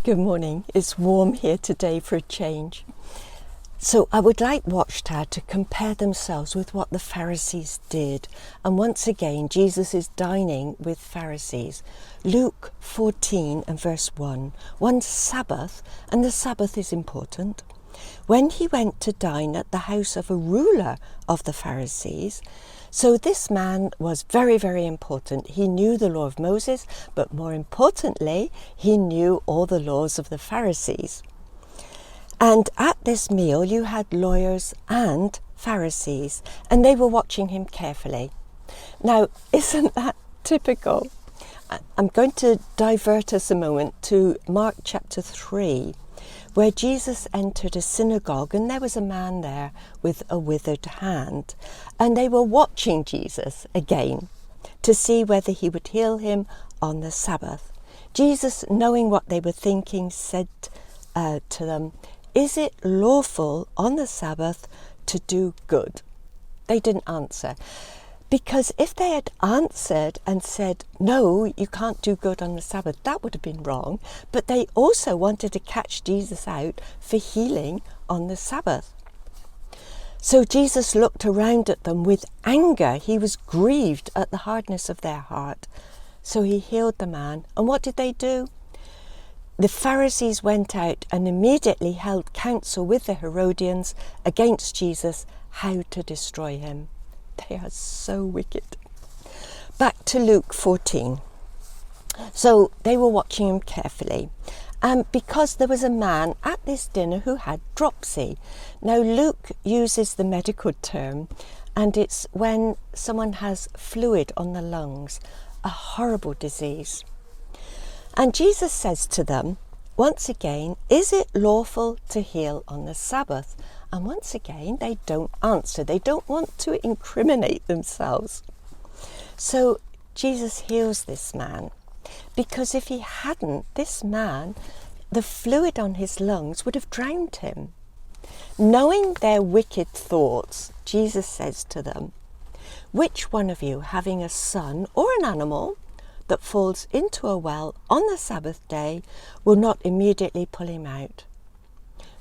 Good morning. It's warm here today for a change. So I would like Watchtower to compare themselves with what the Pharisees did. And once again, Jesus is dining with Pharisees. Luke 14 and verse 1. One Sabbath, and the Sabbath is important, when he went to dine at the house of a ruler of the Pharisees. So this man was very, very important. He knew the law of Moses, but more importantly, he knew all the laws of the Pharisees. And at this meal, you had lawyers and Pharisees, and they were watching him carefully. Now, isn't that typical? I'm going to divert us a moment to Mark chapter 3, where Jesus entered a synagogue, and there was a man there with a withered hand. And they were watching Jesus again to see whether he would heal him on the Sabbath. Jesus, knowing what they were thinking, said to them, "Is it lawful on the Sabbath to do good?" They didn't answer. Because if they had answered and said, "No, you can't do good on the Sabbath," that would have been wrong. But they also wanted to catch Jesus out for healing on the Sabbath. So Jesus looked around at them with anger. He was grieved at the hardness of their heart. So he healed the man. And what did they do? The Pharisees went out and immediately held counsel with the Herodians against Jesus, how to destroy him. They are so wicked. Back to Luke 14. So they were watching him carefully. Because there was a man at this dinner who had dropsy. Now Luke uses the medical term, and it's when someone has fluid on the lungs, a horrible disease. And Jesus says to them, once again, "Is it lawful to heal on the Sabbath?" And once again, they don't answer. They don't want to incriminate themselves. So Jesus heals this man, because if he hadn't, this man, the fluid on his lungs would have drowned him. Knowing their wicked thoughts, Jesus says to them, "Which one of you, having a son or an animal that falls into a well on the Sabbath day, will not immediately pull him out?"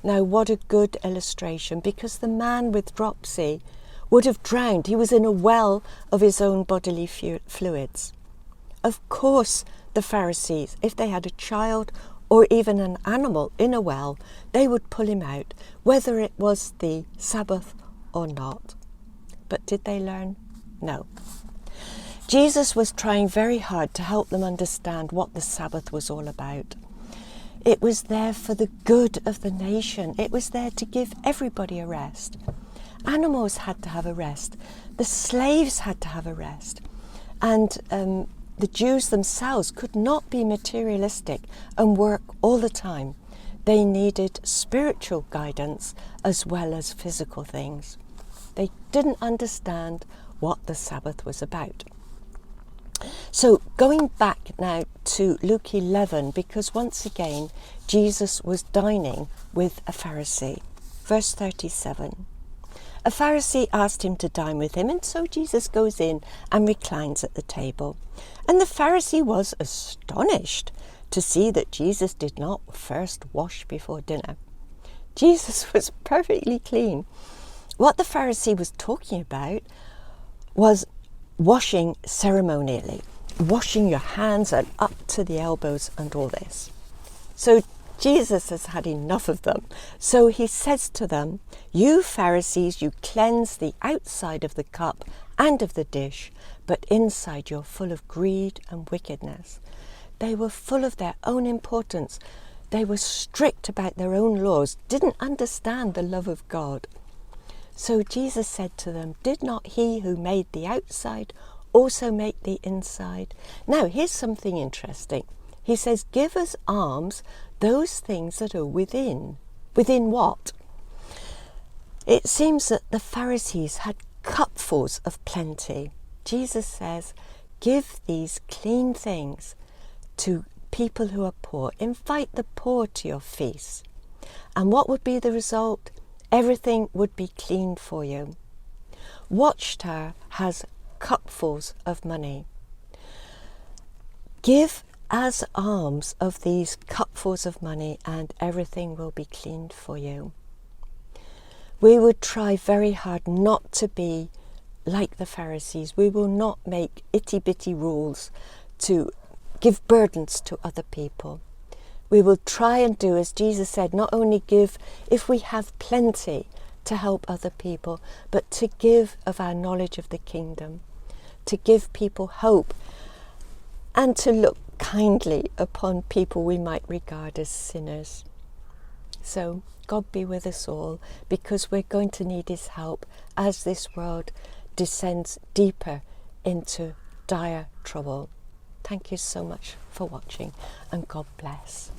Now, what a good illustration, because the man with dropsy would have drowned. He was in a well of his own bodily fluids. Of course, the Pharisees, if they had a child or even an animal in a well, they would pull him out, whether it was the Sabbath or not. But did they learn? No. Jesus was trying very hard to help them understand what the Sabbath was all about. It was there for the good of the nation. It was there to give everybody a rest. Animals had to have a rest. The slaves had to have a rest. And the Jews themselves could not be materialistic and work all the time. They needed spiritual guidance as well as physical things. They didn't understand what the Sabbath was about. So going back now to Luke 11, because once again, Jesus was dining with a Pharisee. Verse 37. A Pharisee asked him to dine with him, and so Jesus goes in and reclines at the table. And the Pharisee was astonished to see that Jesus did not first wash before dinner. Jesus was perfectly clean. What the Pharisee was talking about was washing ceremonially, washing your hands and up to the elbows and all this. So Jesus has had enough of them. So he says to them, "You Pharisees, you cleanse the outside of the cup and of the dish, but inside you're full of greed and wickedness." They were full of their own importance. They were strict about their own laws, didn't understand the love of God. So Jesus said to them, "Did not he who made the outside also make the inside?" Now, here's something interesting. He says, "Give as alms those things that are within." Within what? It seems that the Pharisees had cupfuls of plenty. Jesus says, "Give these clean things to people who are poor. Invite the poor to your feasts." And what would be the result? Everything would be clean for you. Watchtower has cupfuls of money. Give as alms of these cupfuls of money, and everything will be cleaned for you. We would try very hard not to be like the Pharisees. We will not make itty-bitty rules to give burdens to other people. We will try and do, as Jesus said, not only give if we have plenty to help other people, but to give of our knowledge of the kingdom, to give people hope, and to look kindly upon people we might regard as sinners. So God be with us all, because we're going to need his help as this world descends deeper into dire trouble. Thank you so much for watching, and God bless.